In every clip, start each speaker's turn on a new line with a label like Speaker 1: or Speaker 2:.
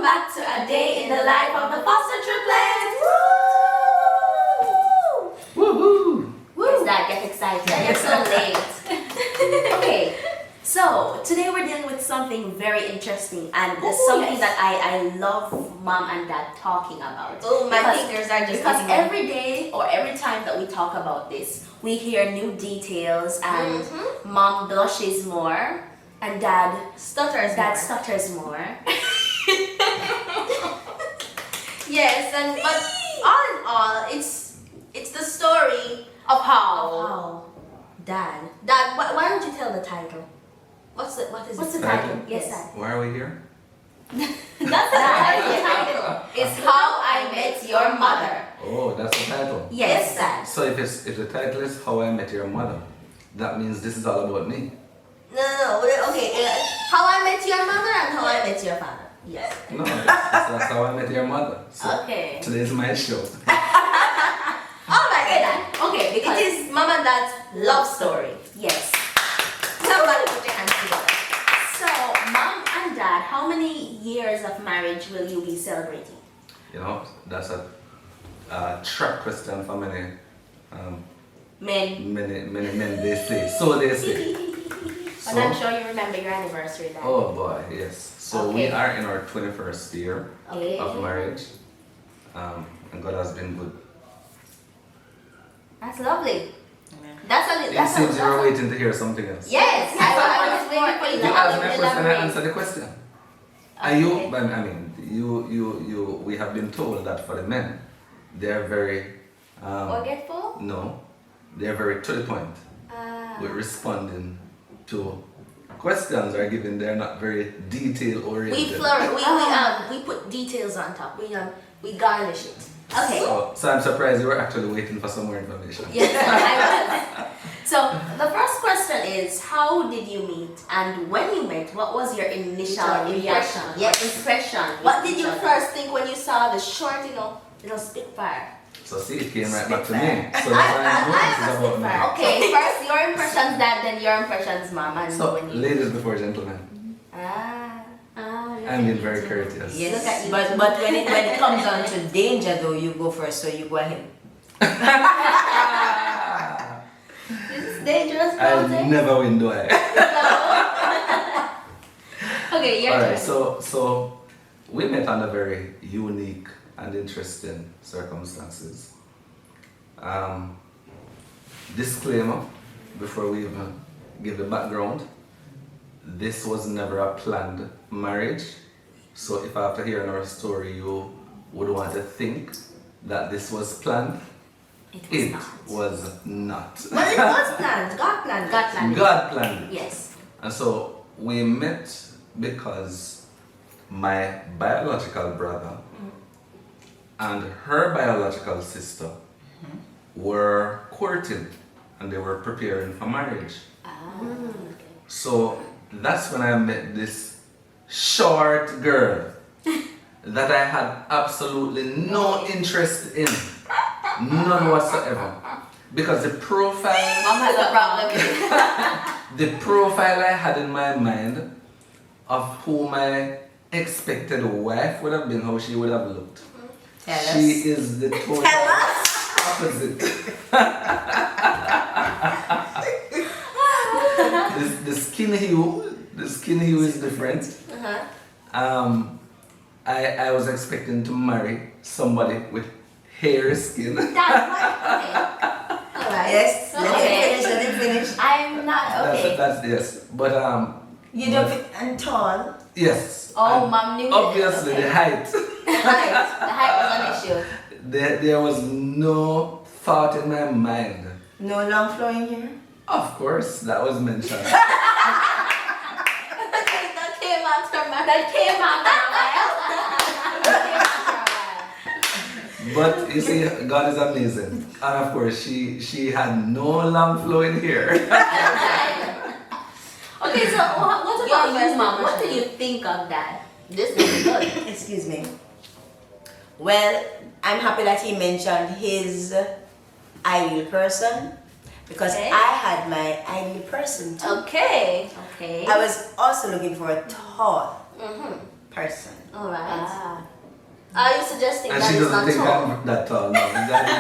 Speaker 1: back to a day in the life of the foster triplets. Woo!
Speaker 2: Woohoo!
Speaker 1: Woo! That get excited. You're so late. Okay, so today we're dealing with something very interesting and something that I love mom and dad talking about.
Speaker 3: Oh, my fingers are just
Speaker 1: because every day or every time that we talk about this, we hear new details and mom blushes more and dad stutters more.
Speaker 3: Yes, but all in all, it's the story of how
Speaker 1: Dad,
Speaker 3: why don't you tell the title? What is
Speaker 1: the title? Yes, Dad.
Speaker 2: Why are we here?
Speaker 1: That's the title. It's How I Met Your Mother.
Speaker 2: Oh, that's the title.
Speaker 1: Yes, Dad.
Speaker 2: So if the title is How I Met Your Mother, that means this is all about me.
Speaker 3: No. Okay, How I Met Your Mother and How I Met Your Father. Yes.
Speaker 2: No, that's How I Met Your Mother. So
Speaker 1: Okay.
Speaker 2: today's my show.
Speaker 3: Alright,
Speaker 1: Dad. Okay, because
Speaker 3: it is mom and dad's love story.
Speaker 1: yes.
Speaker 3: Somebody put your hands together.
Speaker 1: So, mom and dad, how many years of marriage will you be celebrating?
Speaker 2: You know, that's a trap question for many
Speaker 1: Men.
Speaker 2: men. They say. So they say.
Speaker 1: And I'm sure you remember your anniversary, Dad.
Speaker 2: Oh boy, yes. So we are in our 21st year
Speaker 1: Okay.
Speaker 2: of marriage, and God has been good.
Speaker 1: That's lovely.
Speaker 2: It seems you were waiting to hear something else.
Speaker 1: Yes, I was waiting for you
Speaker 2: You
Speaker 1: to
Speaker 2: asked me a question, I
Speaker 1: elaborate.
Speaker 2: answered the question.
Speaker 1: Okay.
Speaker 2: And we have been told that for the men, they're very
Speaker 1: Forgetful?
Speaker 2: no, they're very to the point with responding to questions or giving. They're not very detail oriented.
Speaker 3: We put details on top. We garnish it.
Speaker 1: Okay.
Speaker 2: So I'm surprised you were actually waiting for some more information.
Speaker 1: Yes, I was. So the first question is, how did you meet, and when you met, what was your initial reaction?
Speaker 3: Yes.
Speaker 1: Impression.
Speaker 3: What did you first think when you saw the short, little Spitfire?
Speaker 2: So see, it came right back to me. So that's why I know this is about me.
Speaker 1: Okay, first your impressions, Dad, then your impressions, Mom, and
Speaker 2: So,
Speaker 1: when you.
Speaker 2: ladies before gentlemen, I'm being very courteous.
Speaker 1: Look at
Speaker 4: Yes,
Speaker 1: you.
Speaker 4: but when it comes down to danger though, you go first, so you go ahead.
Speaker 1: This is dangerous,
Speaker 2: I
Speaker 1: Dante.
Speaker 2: never win, do I?
Speaker 1: Okay, your
Speaker 2: Alright,
Speaker 1: turn.
Speaker 2: so we met under very unique and interesting circumstances. Disclaimer before we even give the background. This was never a planned marriage. So if after hearing our story you would want to think that this was planned, it was not.
Speaker 3: But it was planned. God planned.
Speaker 1: God planned.
Speaker 2: God planned it.
Speaker 1: Yes.
Speaker 2: And so we met because my biological brother and her biological sister were courting and they were preparing for marriage. So that's when I met this short girl that I had absolutely no interest in, none whatsoever. Because the profile,
Speaker 1: Mom has a problem.
Speaker 2: the profile I had in my mind of who my expected wife would have been, how she would have looked.
Speaker 4: Tell
Speaker 2: She
Speaker 4: us.
Speaker 2: is the total opposite. the skin hue is different. I was expecting to marry somebody with hairy skin.
Speaker 1: Dad, what?
Speaker 3: Alright.
Speaker 4: Yes,
Speaker 1: Okay.
Speaker 4: let him finish.
Speaker 1: I'm not okay.
Speaker 2: That's yes. But
Speaker 4: You don't fit and tall.
Speaker 2: yes.
Speaker 1: Oh,
Speaker 2: and
Speaker 1: Mom knew.
Speaker 2: obviously
Speaker 1: Okay.
Speaker 2: the height.
Speaker 1: The height was an issue.
Speaker 2: There was no thought in my mind.
Speaker 4: No long flowing hair.
Speaker 2: Of course, that was mentioned.
Speaker 1: That came after a while.
Speaker 2: But you see, God is amazing. And of course, she had no long flowing hair.
Speaker 1: Okay, so what about you, Mom? What do you think of that? This is good.
Speaker 4: Excuse me. Well, I'm happy that he mentioned his ideal person because
Speaker 1: Okay.
Speaker 4: I had my ideal person too.
Speaker 1: Okay. Okay.
Speaker 4: I was also looking for a tall person.
Speaker 3: All right.
Speaker 1: Ah.
Speaker 3: Are you suggesting
Speaker 2: And
Speaker 3: that
Speaker 2: she
Speaker 3: it's
Speaker 2: doesn't
Speaker 3: not
Speaker 2: think
Speaker 3: tall?
Speaker 2: I'm that tall. No, exactly.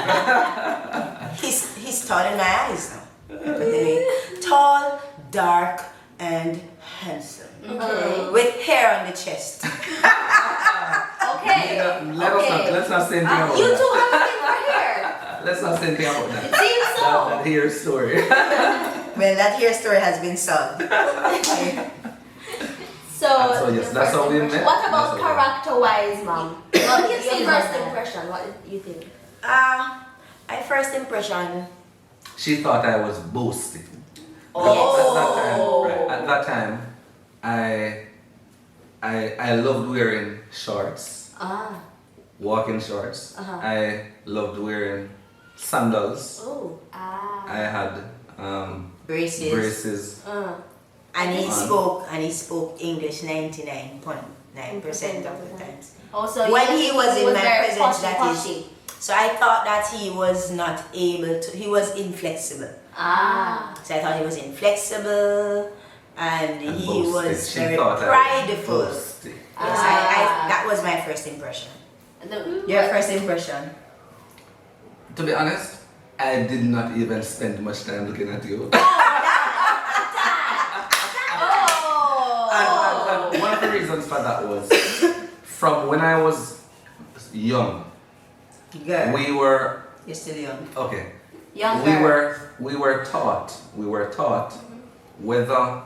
Speaker 4: He's tall in my eyes now. Put it in. Tall, dark, and handsome.
Speaker 3: Okay.
Speaker 4: With hair on the chest.
Speaker 3: Okay.
Speaker 2: Let's not say anything about
Speaker 3: You
Speaker 2: that.
Speaker 3: two have a thing for hair.
Speaker 2: Let's not say anything about that.
Speaker 3: It seems so.
Speaker 2: That hair story.
Speaker 4: Well, that hair story has been solved.
Speaker 3: So
Speaker 2: yes, that's how we met.
Speaker 1: What about
Speaker 2: That's how we met.
Speaker 1: character-wise, mom?
Speaker 3: What
Speaker 1: What
Speaker 3: do you
Speaker 1: is your
Speaker 3: think
Speaker 1: first
Speaker 3: of that?
Speaker 1: impression? What do you think?
Speaker 4: My first impression.
Speaker 2: She thought I was boasting.
Speaker 3: Oh.
Speaker 2: At that time, I loved wearing shorts,
Speaker 1: Ah.
Speaker 2: walking shorts.
Speaker 1: Uh-huh.
Speaker 2: I loved wearing sandals.
Speaker 3: Oh.
Speaker 1: Ah.
Speaker 2: I had
Speaker 4: Braces.
Speaker 2: braces.
Speaker 4: And he
Speaker 2: On.
Speaker 4: spoke English 99.9% of the times.
Speaker 1: Also,
Speaker 4: When he was in my
Speaker 1: very
Speaker 4: presence,
Speaker 1: poshy,
Speaker 4: that is.
Speaker 1: poshy.
Speaker 4: So I thought that he was not able to, he was inflexible.
Speaker 1: Ah.
Speaker 4: So I thought he was inflexible and
Speaker 2: And
Speaker 4: he
Speaker 2: boasting.
Speaker 4: was
Speaker 2: She
Speaker 4: very
Speaker 2: thought I was
Speaker 4: prideful.
Speaker 2: boasting.
Speaker 4: Yes, that was my first impression. Your first impression?
Speaker 2: To be honest, I did not even spend much time looking at you.
Speaker 3: Oh.
Speaker 2: And one of the reasons for that was from when I was young,
Speaker 4: Girl,
Speaker 2: we were
Speaker 4: you're still young.
Speaker 2: okay.
Speaker 1: Younger.
Speaker 2: We were taught whether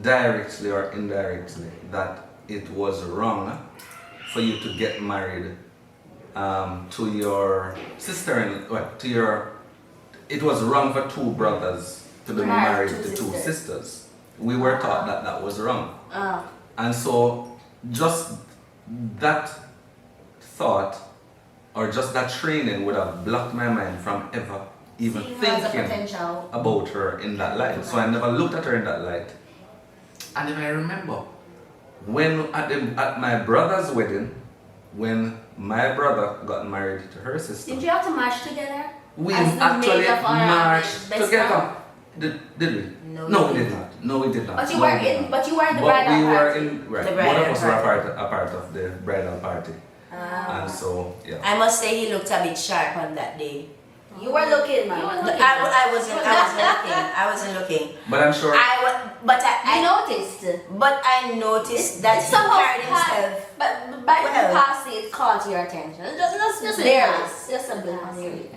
Speaker 2: directly or indirectly that it was wrong for you to get married to your sister it was wrong for two brothers to be married to two sisters. We were taught that that was wrong. And so just that thought or just that training would have blocked my mind from ever even
Speaker 1: See, has a
Speaker 2: thinking
Speaker 1: potential.
Speaker 2: about her in that light. So I never looked at her in that light. And then I remember when at my brother's wedding, when my brother got married to her sister,
Speaker 1: Did you have to march together?
Speaker 2: we
Speaker 1: As the
Speaker 2: actually
Speaker 1: maid of honor
Speaker 2: marched
Speaker 1: best
Speaker 2: together.
Speaker 1: man?
Speaker 2: Did we?
Speaker 4: No,
Speaker 2: No,
Speaker 4: we
Speaker 2: we
Speaker 4: did
Speaker 2: did not. No, we did not.
Speaker 1: But you
Speaker 2: No,
Speaker 1: were
Speaker 2: we did
Speaker 1: in.
Speaker 2: not.
Speaker 1: But you were in the
Speaker 2: But
Speaker 1: bridal
Speaker 2: we were
Speaker 1: party.
Speaker 2: in right.
Speaker 4: The
Speaker 2: Both
Speaker 4: bridal
Speaker 2: of us were
Speaker 4: party.
Speaker 2: a part of the bridal party.
Speaker 1: Ah.
Speaker 2: And so yeah.
Speaker 4: I must say he looked a bit sharp on that day.
Speaker 3: You were looking, man.
Speaker 1: You were
Speaker 4: I
Speaker 1: looking.
Speaker 4: wasn't looking.
Speaker 2: But I'm sure
Speaker 4: But
Speaker 1: I
Speaker 4: I
Speaker 1: noticed.
Speaker 4: noticed that he
Speaker 1: Somehow
Speaker 4: carried himself.
Speaker 1: But by
Speaker 4: Well.
Speaker 1: the past, it caught your attention. Just
Speaker 3: There.
Speaker 1: glance. Just a glance.
Speaker 2: right.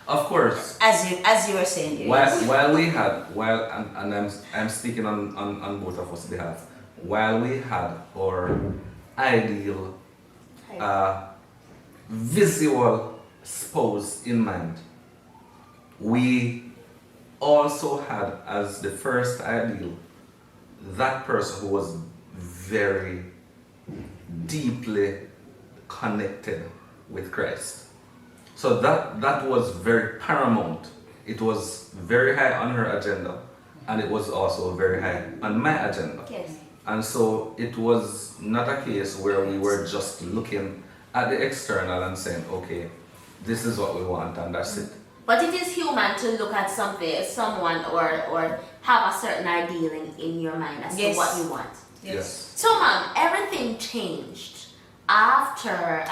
Speaker 2: Of course.
Speaker 4: As you were saying, dear.
Speaker 2: While we had, and I'm speaking on both of us' behalf, while we had our ideal visual spouse in mind, we also had as the first ideal that person who was very deeply connected with Christ. So that was very paramount. It was very high on her agenda, and it was also very high on my agenda.
Speaker 1: Yes.
Speaker 2: And so it was not a case where we were just looking at the external and saying, okay, this is what we want and that's it.
Speaker 1: But it is human to look at someone, or have a certain ideal in your mind as
Speaker 4: Yes.
Speaker 1: to what you want.
Speaker 2: Yes.
Speaker 1: So, Mom, everything changed after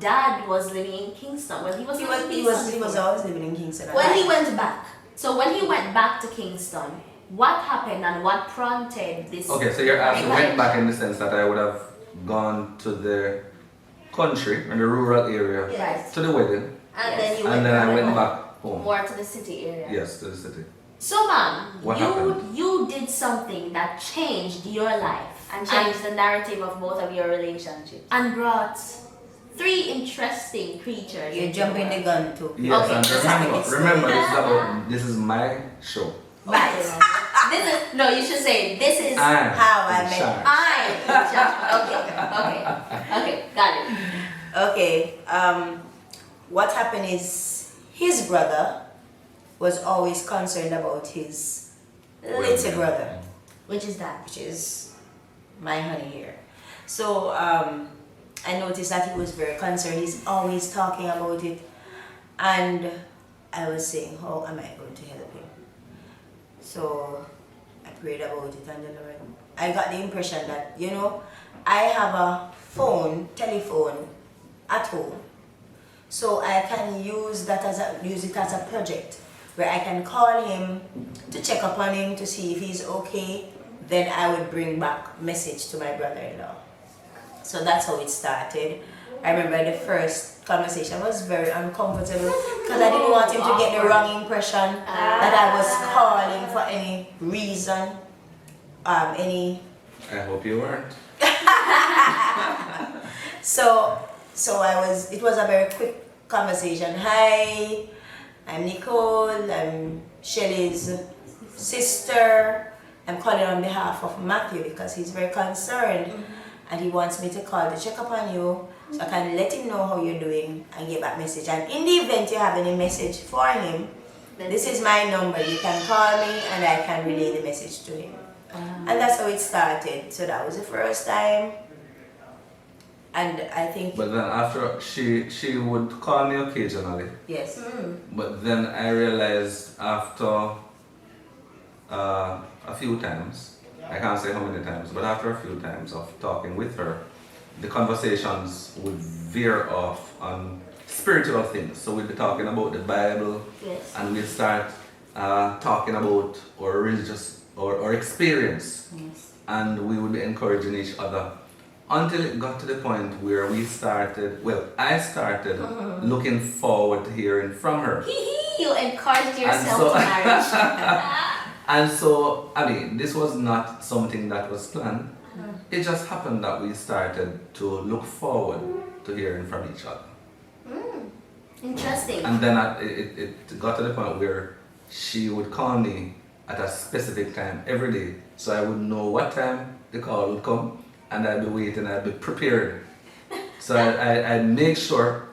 Speaker 1: Dad was living in Kingston. Well, he was living in Kingston.
Speaker 4: He was always living in Kingston.
Speaker 1: When he went back. So when he went back to Kingston, what happened and what prompted this?
Speaker 2: Okay, so you're asking, went back in the sense that I would have gone to the country, in the rural area,
Speaker 1: Yes.
Speaker 2: to the wedding,
Speaker 3: And then you
Speaker 2: and then I went
Speaker 1: home.
Speaker 2: back home.
Speaker 1: More to the city area.
Speaker 2: Yes, to the city.
Speaker 1: So, Mom,
Speaker 2: What happened?
Speaker 1: you did something that changed your life and changed the narrative of both of your relationships and brought 3 interesting creatures.
Speaker 4: You're
Speaker 1: into
Speaker 4: jumping
Speaker 1: your
Speaker 4: the
Speaker 1: life.
Speaker 4: gun too.
Speaker 2: Yes,
Speaker 1: Okay,
Speaker 2: and
Speaker 1: just
Speaker 2: remember this is my show.
Speaker 1: Right. This is no. You should say this is
Speaker 2: I'm
Speaker 4: How I
Speaker 2: in
Speaker 4: met-
Speaker 2: charge.
Speaker 1: Okay, got it.
Speaker 4: Okay. What happened is his brother was always concerned about his little brother,
Speaker 1: Which is that?
Speaker 4: which is my honey here. So I noticed that he was very concerned. He's always talking about it, and I was saying, how am I going to help him? So I prayed about it, and the Lord, I got the impression that I have a telephone at home, so I can use it as a project where I can call him to check up on him to see if he's okay. Then I would bring back message to my brother-in-law. So that's how it started. I remember the first conversation was very uncomfortable because I didn't want him to get the wrong impression that I was calling for any reason. I
Speaker 2: hope you weren't.
Speaker 4: So it was a very quick conversation. Hi, I'm Nicole, I'm Shelly's sister. I'm calling on behalf of Matthew because he's very concerned and he wants me to call to check up on you so I can let him know how you're doing and get back message. And in the event you have any message for him, this is my number. You can call me and I can relay the message to him. And that's how it started. So that was the first time. And I think...
Speaker 2: But then after, she would call me occasionally.
Speaker 4: Yes.
Speaker 2: But then I realized after a few times, I can't say how many times, but after a few times of talking with her, the conversations would veer off on spiritual things. So we'd be talking about the Bible,
Speaker 1: Yes.
Speaker 2: and we'd start talking about our religious or experience,
Speaker 1: Yes.
Speaker 2: and we would be encouraging each other until it got to the point where I started looking forward to hearing from her.
Speaker 1: You encouraged yourself
Speaker 2: so-
Speaker 1: to marriage.
Speaker 2: And so, I mean, this was not something that was planned. It just happened that we started to look forward to hearing from each other.
Speaker 1: Interesting.
Speaker 2: And then it got to the point where she would call me at a specific time every day, so I would know what time the call would come, and I'd be waiting, I'd be prepared. So I'd make sure,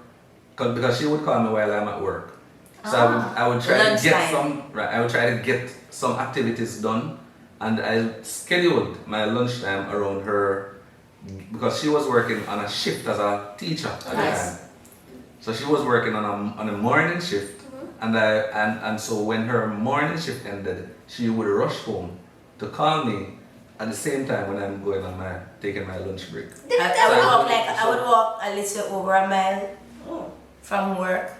Speaker 2: because she would call me while I'm at work. So I would try to get some activities done, and I scheduled my lunchtime around her because she was working on a shift as a teacher at the time. So she was working on a morning shift, and so when her morning shift ended, she would rush home to call me at the same time when I'm taking my lunch break.
Speaker 4: I would walk a little over a mile from work.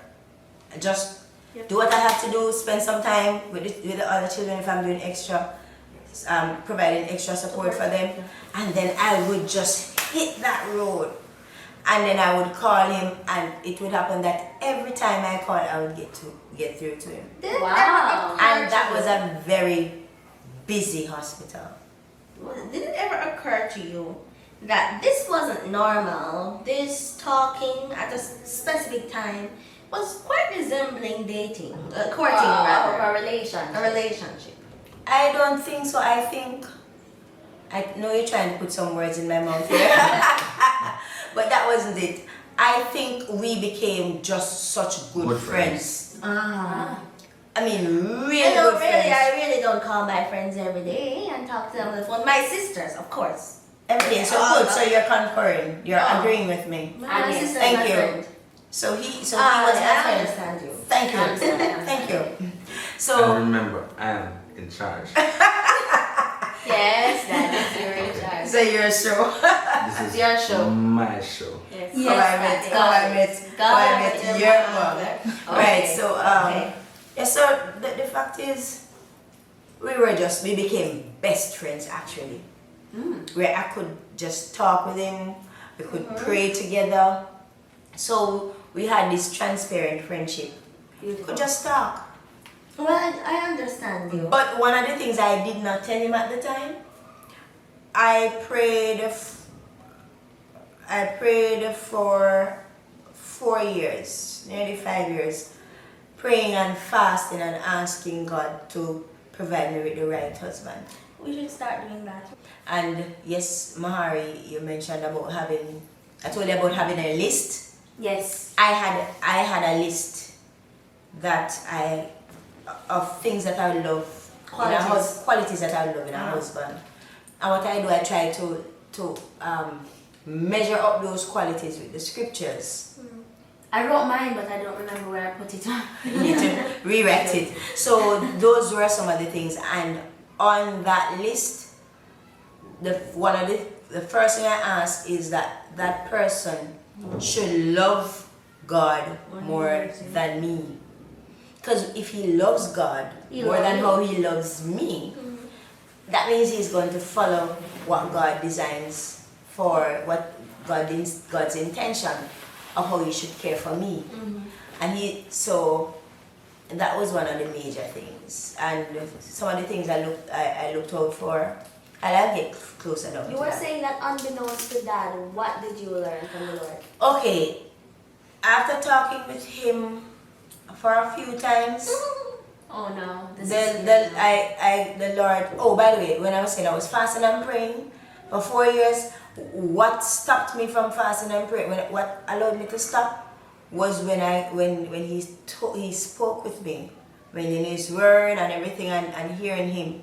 Speaker 4: Just do what I have to do, spend some time with the other children if I'm doing extra, providing extra support for them. And then I would just hit that road. And then I would call him, and it would happen that every time I called, I would get through to him.
Speaker 1: Wow.
Speaker 4: And that was a very busy hospital.
Speaker 3: Did it ever occur to you that this wasn't normal? This talking at a specific time was quite resembling dating, courting rather,
Speaker 1: A relationship.
Speaker 3: a relationship.
Speaker 4: I don't think so. I know you're trying to put some words in my mouth here, but that wasn't it. I think we became just such good friends. I mean, really good friends.
Speaker 3: I really don't call my friends every day and talk to them on the phone. My sisters, of course.
Speaker 4: Every day. So good. So you're concurring. You're agreeing with me.
Speaker 3: My
Speaker 1: Yes.
Speaker 3: sister
Speaker 4: Thank
Speaker 3: is my
Speaker 4: you.
Speaker 3: friend.
Speaker 4: So he was my
Speaker 3: I
Speaker 4: friend.
Speaker 3: understand you.
Speaker 4: Thank you.
Speaker 1: I understand.
Speaker 4: Thank you.
Speaker 2: And
Speaker 4: So
Speaker 2: remember, I am in charge.
Speaker 1: Yes, that is your in charge.
Speaker 4: so you're sure.
Speaker 2: This is
Speaker 1: your show.
Speaker 2: my show.
Speaker 1: Yes.
Speaker 4: How I met your mother. Right. So yeah. So the fact is, we became best friends actually. Where I could just talk with him, we could pray together. So we had this transparent friendship. We could just talk.
Speaker 3: Well, I understand you.
Speaker 4: But one of the things I did not tell him at the time, I prayed for 4 years, nearly 5 years, praying and fasting and asking God to provide me with the right husband.
Speaker 3: We should start doing that.
Speaker 4: And yes, Mahari, you mentioned about I told you about having a list.
Speaker 1: Yes.
Speaker 4: I had a list of things that I love, qualities that I love in a husband. And what I do, I try to measure up those qualities with the scriptures.
Speaker 1: I wrote mine, but I don't remember where I put it on.
Speaker 4: You need to rewrite it. So those were some of the things, and on that list, one of the the first thing I ask is that that person should love God more than me. Because if he loves God more than how he loves me, that means he's going to follow what God designs for what God's intention of how he should care for me. And so that was one of the major things. And some of the things I looked out for, I'll get closer down
Speaker 1: You
Speaker 4: to
Speaker 1: were
Speaker 4: that.
Speaker 1: saying that unbeknownst to Dad, what did you learn from the Lord?
Speaker 4: Okay, after talking with him for a few times,
Speaker 1: Oh no,
Speaker 4: the Lord. Oh, by the way, when I was saying I was fasting and praying for 4 years, what stopped me from fasting and praying? What allowed me to stop was when he spoke with me, when in His Word and everything, and hearing Him,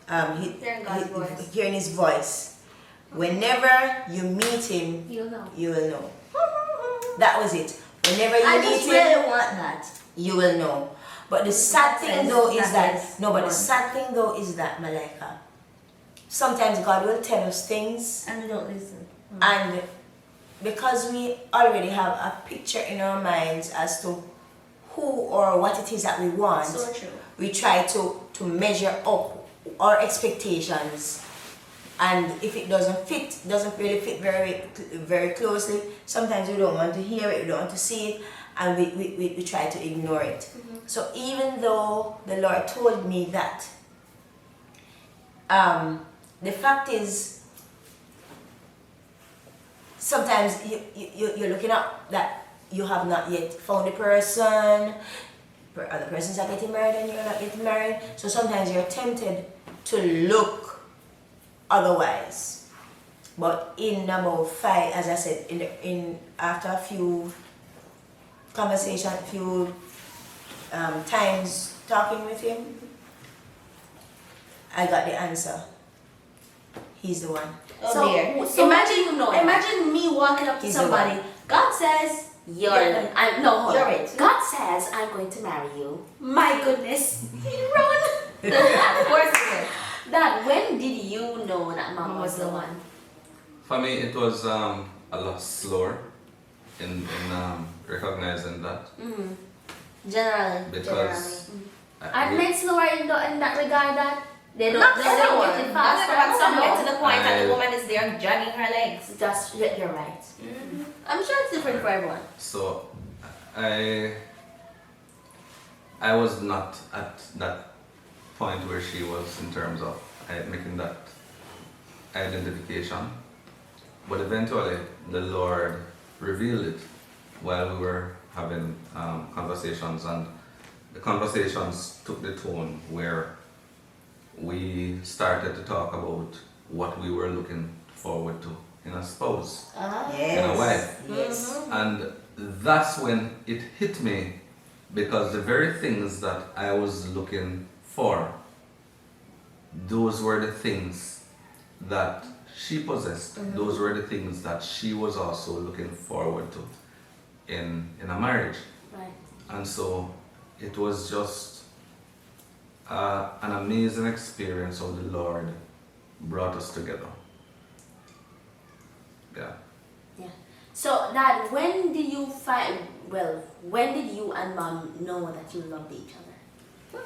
Speaker 1: Hearing God's voice.
Speaker 4: hearing His voice. Whenever you meet Him,
Speaker 1: You'll know.
Speaker 4: you will know. That was it. Whenever you
Speaker 3: I
Speaker 4: meet
Speaker 3: just
Speaker 4: Him,
Speaker 3: really want that.
Speaker 4: you will know. But the sad thing though is
Speaker 3: that
Speaker 4: that
Speaker 3: is
Speaker 4: no, but the
Speaker 3: one.
Speaker 4: sad thing though is that, Malika, sometimes God will tell us things,
Speaker 3: And we don't listen.
Speaker 4: and because we already have a picture in our minds as to who or what it is that we want,
Speaker 1: So true.
Speaker 4: we try to measure up our expectations, and if it doesn't really fit very closely, sometimes we don't want to hear it, we don't want to see it, and we try to ignore it. So even though the Lord told me that, the fact is, sometimes you're looking up that you have not yet found a person, other persons are getting married and you're not getting married, so sometimes you're tempted to look otherwise. But in about 5, as I said, after a few conversation, few times talking with him, I got the answer. He's the one.
Speaker 3: Oh
Speaker 1: So-
Speaker 3: dear.
Speaker 1: so
Speaker 3: imagine
Speaker 1: you know that?
Speaker 3: imagine me walking up to
Speaker 4: He's the
Speaker 3: somebody.
Speaker 4: one.
Speaker 3: God says
Speaker 1: You're
Speaker 3: Yeah.
Speaker 1: hold
Speaker 3: You're
Speaker 1: on.
Speaker 3: it.
Speaker 1: God says I'm going to marry you. My goodness. Run.
Speaker 3: of course it is.
Speaker 1: Dad, when did you know that Mom was the one?
Speaker 2: For me, it was a lot slower in recognizing that
Speaker 3: Generally.
Speaker 2: because
Speaker 1: Aren't men slower in that regard, Dad? They don't.
Speaker 3: Not
Speaker 1: They don't
Speaker 3: everyone.
Speaker 1: get it
Speaker 3: Not
Speaker 1: faster.
Speaker 3: everyone. Some
Speaker 1: No.
Speaker 3: get to the point that the
Speaker 2: I-
Speaker 3: woman is there dragging her legs.
Speaker 1: Just you're right.
Speaker 3: I'm sure it's different for everyone.
Speaker 2: So I was not at that point where she was in terms of making that identification, but eventually the Lord revealed it while we were having conversations, and the conversations took the tone where we started to talk about what we were looking forward to in a spouse, in a wife.
Speaker 4: Yes.
Speaker 2: And that's when it hit me, because the very things that I was looking for, those were the things that she possessed. Those were the things that she was also looking forward to in a marriage.
Speaker 1: Right.
Speaker 2: And so it was just an amazing experience how the Lord brought us together. Yeah.
Speaker 1: Yeah. So, Dad, when did you when did you and Mom know that you loved each other?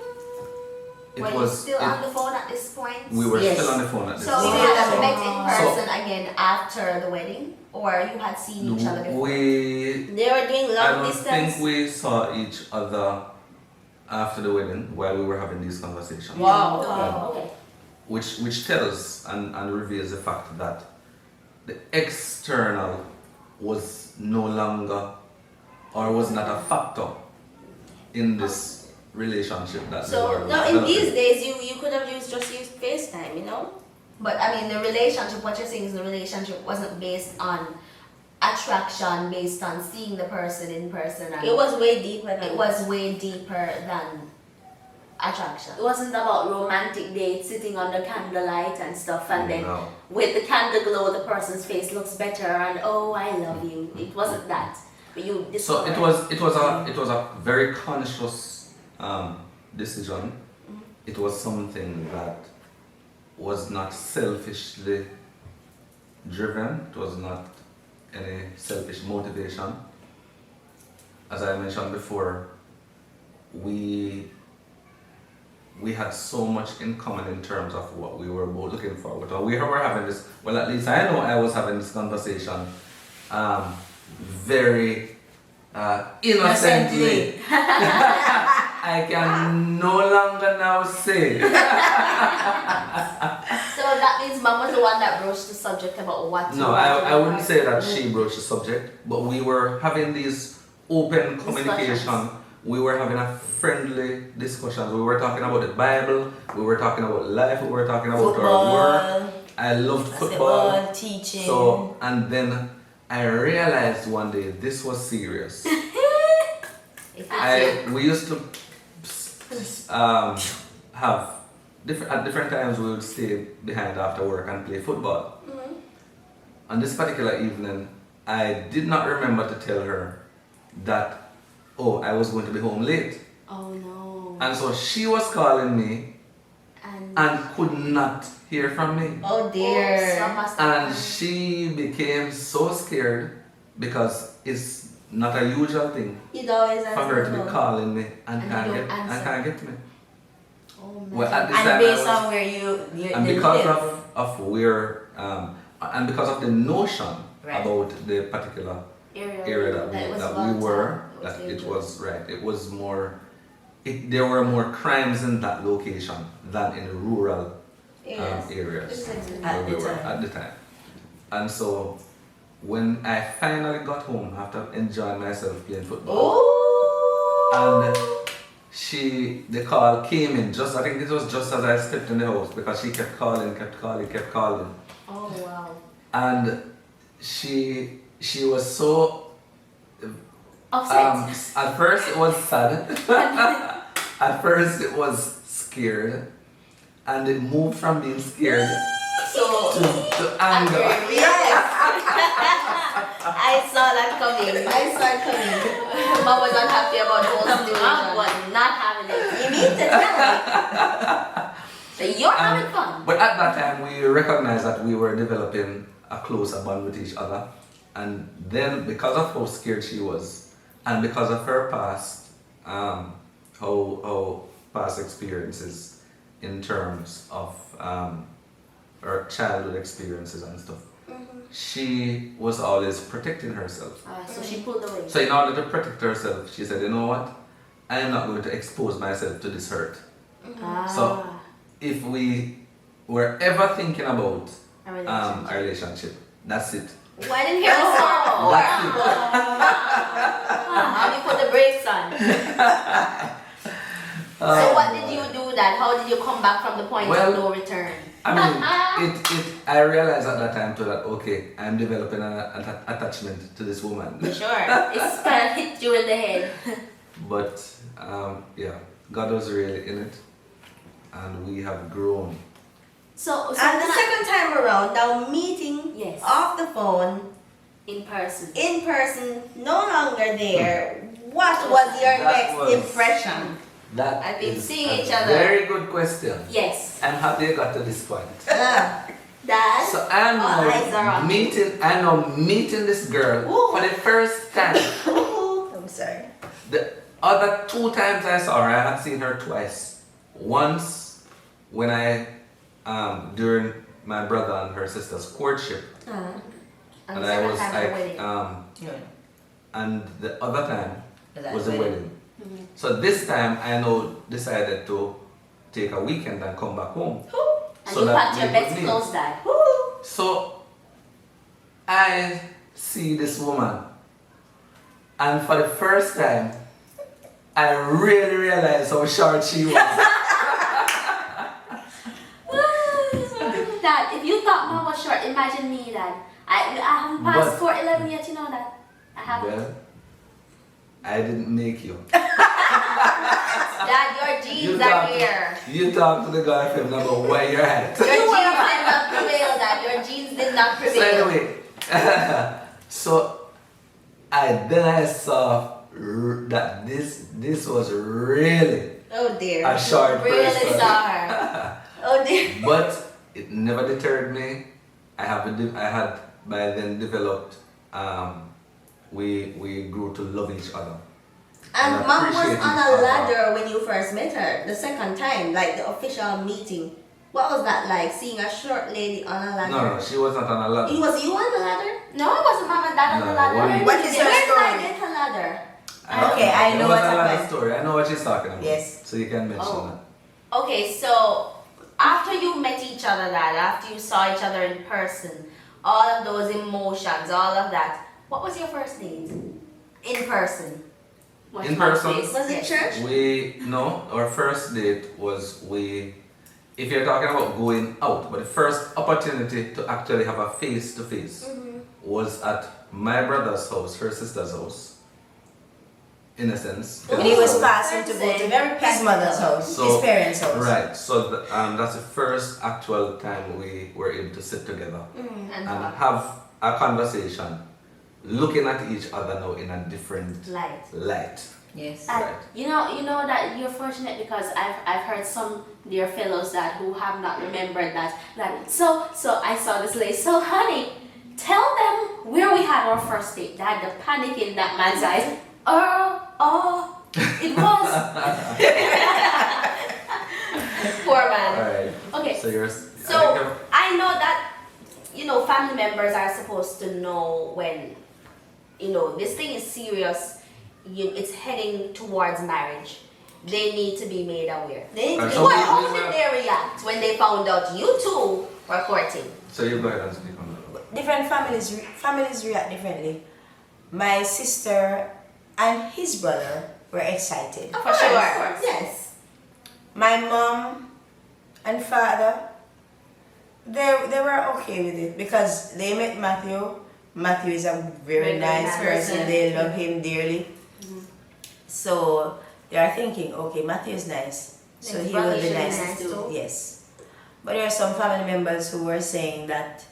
Speaker 3: Were you still on the phone at this point?
Speaker 2: We were
Speaker 4: Yes.
Speaker 2: still on the phone at this
Speaker 3: So
Speaker 2: time.
Speaker 3: you had met in
Speaker 2: So-
Speaker 3: person again after the wedding, or you had seen each other before?
Speaker 1: They were doing
Speaker 2: I
Speaker 1: long
Speaker 2: don't
Speaker 1: distance.
Speaker 2: think we saw each other after the wedding while we were having these conversations.
Speaker 3: Wow.
Speaker 1: Oh, okay.
Speaker 2: Which tells and reveals the fact that the external was no longer or was not a factor in this relationship that the
Speaker 1: So
Speaker 2: Lord was
Speaker 1: now in these
Speaker 2: developing.
Speaker 1: days, you could have used FaceTime, you know.
Speaker 3: But I mean, the relationship, what you're saying is the relationship wasn't based on attraction, based on seeing the person in person. And
Speaker 1: It was way deeper than
Speaker 3: it was way deeper than attraction.
Speaker 1: It wasn't about romantic dates, sitting under candlelight and stuff, and then
Speaker 2: No.
Speaker 1: with the candle glow, the person's face looks better, and oh, I love you. It wasn't that. But you
Speaker 2: So
Speaker 1: discovered.
Speaker 2: it was a very conscious decision. It was something that was not selfishly driven. It was not any selfish motivation. As I mentioned before, we had so much in common in terms of what we were both looking forward to. We were having this, well, at least I know I was having this conversation very innocently. I can no longer now say.
Speaker 1: So that means Mom was the one that broached the subject about what.
Speaker 2: No, I wouldn't say that she broached the subject, but we were having these open communication. We were having a friendly discussion. We were talking about the Bible. We were talking about life. We were talking about
Speaker 4: Football,
Speaker 2: our work. I loved football.
Speaker 4: basketball, teaching.
Speaker 2: So, and then I realized one day this was serious. We used to have at different times we would stay behind after work and play football. On this particular evening, I did not remember to tell her that I was going to be home late.
Speaker 1: Oh no.
Speaker 2: And so she was calling me and could not hear from me.
Speaker 3: Oh dear.
Speaker 2: And she became so scared because it's not a usual thing
Speaker 3: You'd always
Speaker 2: for her to be
Speaker 3: answer.
Speaker 2: calling me and
Speaker 1: And
Speaker 2: can't
Speaker 1: you
Speaker 2: get
Speaker 1: don't answer.
Speaker 2: to me.
Speaker 1: Oh man.
Speaker 2: Well, at this
Speaker 4: And
Speaker 2: time
Speaker 4: based
Speaker 2: I was,
Speaker 4: on where you
Speaker 2: and
Speaker 4: they
Speaker 2: because
Speaker 4: live.
Speaker 2: of where and because of the notion
Speaker 4: Right.
Speaker 2: about the particular area that we were, that it was right. It was more. There were more crimes in that location than in rural areas where we were at the time. And so when I finally got home after enjoying myself playing football, and the call came in I think it was just as I stepped in the house because she kept calling.
Speaker 1: Oh wow.
Speaker 2: And she was so
Speaker 1: Upset.
Speaker 2: at first it was sad. At first it was scared, and it moved from being scared to anger.
Speaker 3: Yes. I saw that coming.
Speaker 1: Mom was unhappy about the whole situation. Mom was not having it.
Speaker 3: You need to tell me.
Speaker 1: So you're having fun.
Speaker 2: But at that time we recognized that we were developing a closer bond with each other, and then because of how scared she was, and because of her past, how past experiences in terms of her childhood experiences and stuff, she was always protecting herself.
Speaker 1: So she pulled away.
Speaker 2: So in order to protect herself, she said, you know what, I am not going to expose myself to this hurt. So if we were ever thinking about a relationship, that's it.
Speaker 1: Why didn't hear the song?
Speaker 2: That's it.
Speaker 1: How do you put the brakes on? So what did you do then? How did you come back from the point of no return?
Speaker 2: I mean, I realized at that time too that okay, I'm developing an attachment to this woman.
Speaker 1: Sure. It's kind of hit you in the head.
Speaker 2: But yeah, God was really in it, and we have grown.
Speaker 1: So
Speaker 3: And the second time around, now meeting off the phone,
Speaker 1: in person,
Speaker 3: no longer there. What was your next impression?
Speaker 1: I've been seeing each other.
Speaker 2: Very good question.
Speaker 1: Yes.
Speaker 2: I'm happy you got to this point.
Speaker 1: Dad.
Speaker 2: So I'm now meeting this girl for the first time.
Speaker 3: I'm sorry.
Speaker 2: The other 2 times I saw her, I had seen her twice. Once when I during my brother and her sister's courtship, and I was like and the other time was the wedding. So this time I decided to take a weekend and come back home.
Speaker 1: And you packed your best clothes, Dad.
Speaker 2: So I see this woman, and for the first time I really realized how short she was.
Speaker 1: Dad, if you thought Mom was short, imagine me, Dad. I haven't passed 4'11" yet, you know that. I haven't.
Speaker 2: Well, I didn't make you.
Speaker 1: Dad, your jeans are here.
Speaker 2: You talk to the guy from about where you're at.
Speaker 1: Your jeans did not prevail, Dad. Your jeans did not prevail.
Speaker 2: So anyway, then I saw that this was really
Speaker 3: Oh dear.
Speaker 2: a short
Speaker 1: Really
Speaker 2: person.
Speaker 1: saw her.
Speaker 3: Oh dear.
Speaker 2: But it never deterred me. I I had by then developed. We grew to love each other.
Speaker 3: And mom was
Speaker 2: appreciate
Speaker 3: on
Speaker 2: each
Speaker 3: a
Speaker 2: other.
Speaker 3: ladder when you first met her, the second time, like the official meeting. What was that like, seeing a short lady on a ladder?
Speaker 2: No, she was not on a ladder.
Speaker 3: Was you on the ladder?
Speaker 1: No, it wasn't mom and dad on the
Speaker 2: No,
Speaker 1: ladder.
Speaker 2: what-
Speaker 4: What is your
Speaker 3: Where did I
Speaker 4: story?
Speaker 3: get a ladder?
Speaker 4: Okay, I
Speaker 2: It
Speaker 4: know
Speaker 2: was
Speaker 4: what
Speaker 2: a ladder
Speaker 4: happened.
Speaker 2: story. I know what she's talking about.
Speaker 4: Yes.
Speaker 2: So you can mention
Speaker 1: Oh.
Speaker 2: that.
Speaker 1: Okay, so after you met each other, Dad, after you saw each other in person, all of those emotions, all of that, what was your first date? In person. Watch
Speaker 2: In
Speaker 1: my
Speaker 2: person?
Speaker 1: face.
Speaker 3: Was it
Speaker 1: Yes.
Speaker 3: church?
Speaker 2: Our first date was if you're talking about going out, but the first opportunity to actually have a face to face was at my brother's house, her sister's house. In a sense.
Speaker 4: When he was passing to go to his mother's house,
Speaker 2: So-
Speaker 4: his parents' house.
Speaker 2: Right, so that's the first actual time we were able to sit together
Speaker 1: And
Speaker 2: and have a conversation, looking at each other now in a different light.
Speaker 4: Yes.
Speaker 1: And
Speaker 2: Right.
Speaker 1: you know that you're fortunate because I've heard some dear fellows that who have not remembered that so I saw this lady. So honey, tell them where we had our first date. Dad, the panic in that man's eyes. It was. Poor man.
Speaker 2: Alright.
Speaker 1: Okay.
Speaker 2: So you're
Speaker 1: So I know that family members are supposed to know when this thing is serious. It's heading towards marriage. They need to be made aware.
Speaker 3: They need to be
Speaker 2: So
Speaker 1: How
Speaker 2: we
Speaker 1: did
Speaker 2: were-
Speaker 1: they react when they found out you two were courting?
Speaker 2: So you go ahead and speak on that.
Speaker 4: Different families react differently. My sister and his brother were excited.
Speaker 1: For sure.
Speaker 3: Yes.
Speaker 4: My mom and father, they were okay with it because they met Matthew. Matthew is a very
Speaker 1: Very
Speaker 4: nice
Speaker 1: nice
Speaker 4: person.
Speaker 1: person.
Speaker 4: They love him dearly. So they are thinking, okay, Matthew is nice, so
Speaker 1: His
Speaker 4: he
Speaker 1: brother
Speaker 4: will be
Speaker 1: should be
Speaker 4: nice
Speaker 1: nice too.
Speaker 4: Yes. But there are some family members who were saying that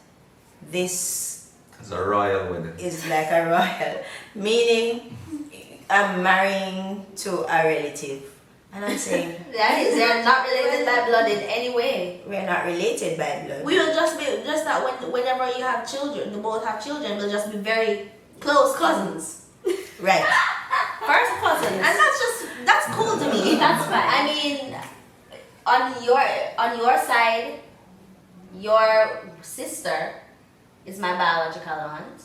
Speaker 4: this
Speaker 2: It's a royal wedding.
Speaker 4: is like a royal, meaning I'm marrying to a relative. And I'm saying,
Speaker 1: They're not related by blood in any way.
Speaker 4: we're not related by blood.
Speaker 3: We will just be that whenever you have children, you both have children, we'll just be very close cousins.
Speaker 4: Right.
Speaker 1: First cousins.
Speaker 3: And that's cool to me.
Speaker 1: That's fine. I mean, on your side, your sister is my biological aunt,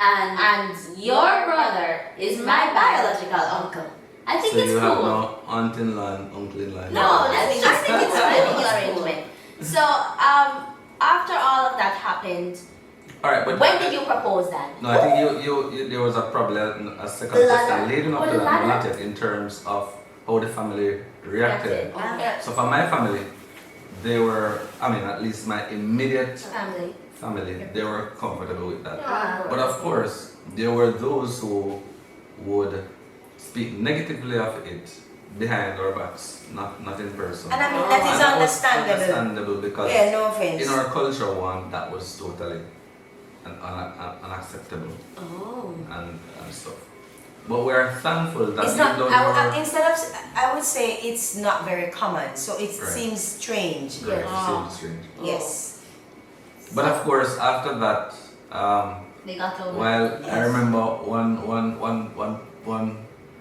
Speaker 1: and your brother is my biological uncle. I think
Speaker 2: So
Speaker 1: it's
Speaker 2: you have
Speaker 1: cool.
Speaker 2: no aunt-in-law and uncle-in-law.
Speaker 1: No,
Speaker 3: I
Speaker 1: I think
Speaker 3: think
Speaker 1: it's
Speaker 3: it's
Speaker 1: a
Speaker 3: cool.
Speaker 1: arrangement. So after all of that happened,
Speaker 2: Alright, but
Speaker 1: when did you propose that?
Speaker 2: No, I think you there was probably a second
Speaker 3: The ladder.
Speaker 2: question leading up
Speaker 1: Oh,
Speaker 2: to
Speaker 1: the
Speaker 2: that,
Speaker 1: ladder.
Speaker 2: not yet, in terms of how the family reacted.
Speaker 1: Okay.
Speaker 2: So for my family, they were, at least my immediate
Speaker 1: Family.
Speaker 2: family, they were comfortable with that.
Speaker 1: Yeah.
Speaker 2: But of course, there were those who would speak negatively of it behind our backs, not in person.
Speaker 4: And I mean, that is
Speaker 2: And that was
Speaker 4: understandable.
Speaker 2: understandable because
Speaker 4: Yeah, no offense.
Speaker 2: in our culture, that was totally unacceptable
Speaker 1: Oh.
Speaker 2: and stuff. But we're thankful that
Speaker 4: It's not,
Speaker 2: even though we
Speaker 4: instead of, I would say it's not very common, so it
Speaker 2: Right.
Speaker 4: seems strange.
Speaker 2: were
Speaker 1: Yeah.
Speaker 2: strange.
Speaker 4: Yes.
Speaker 2: But of course, after that,
Speaker 1: They got over.
Speaker 2: well, I
Speaker 4: Yes.
Speaker 2: remember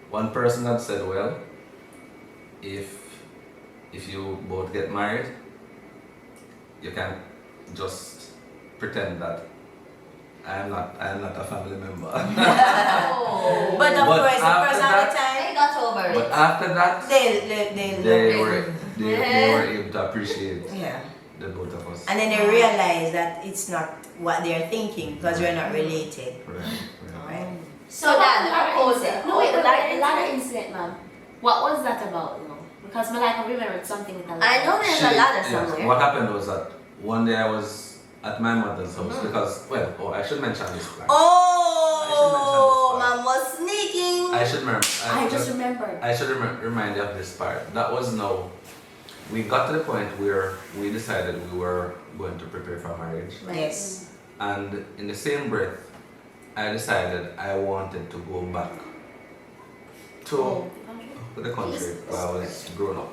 Speaker 2: one person had said, well, if you both get married, you can just pretend that I am not a family member.
Speaker 1: Oh.
Speaker 4: But of
Speaker 2: But
Speaker 4: course, the
Speaker 2: after
Speaker 4: person at
Speaker 2: that-
Speaker 4: the time,
Speaker 1: They got over
Speaker 2: But
Speaker 1: it.
Speaker 2: after that,
Speaker 4: they
Speaker 2: they were able to appreciate
Speaker 4: yeah.
Speaker 2: the both of us.
Speaker 4: And then they realize that it's not what they're thinking because we're not related.
Speaker 2: Right, right.
Speaker 4: Right?
Speaker 1: So that proposal.
Speaker 3: incident.
Speaker 1: No, wait, the ladder incident, ma'am. What was that about, Because I remembered something with the ladder.
Speaker 3: I know there's a ladder somewhere.
Speaker 2: What happened was that one day I was at my mother's house because, I should mention this fact.
Speaker 3: Oh, mom was sneaking.
Speaker 2: I should remember.
Speaker 1: I just remembered.
Speaker 2: I should remind you of this part. That was now. We got to the point where we decided we were going to prepare for marriage,
Speaker 4: Yes.
Speaker 2: and in the same breath, I decided I wanted to go back to the country where I was growing up.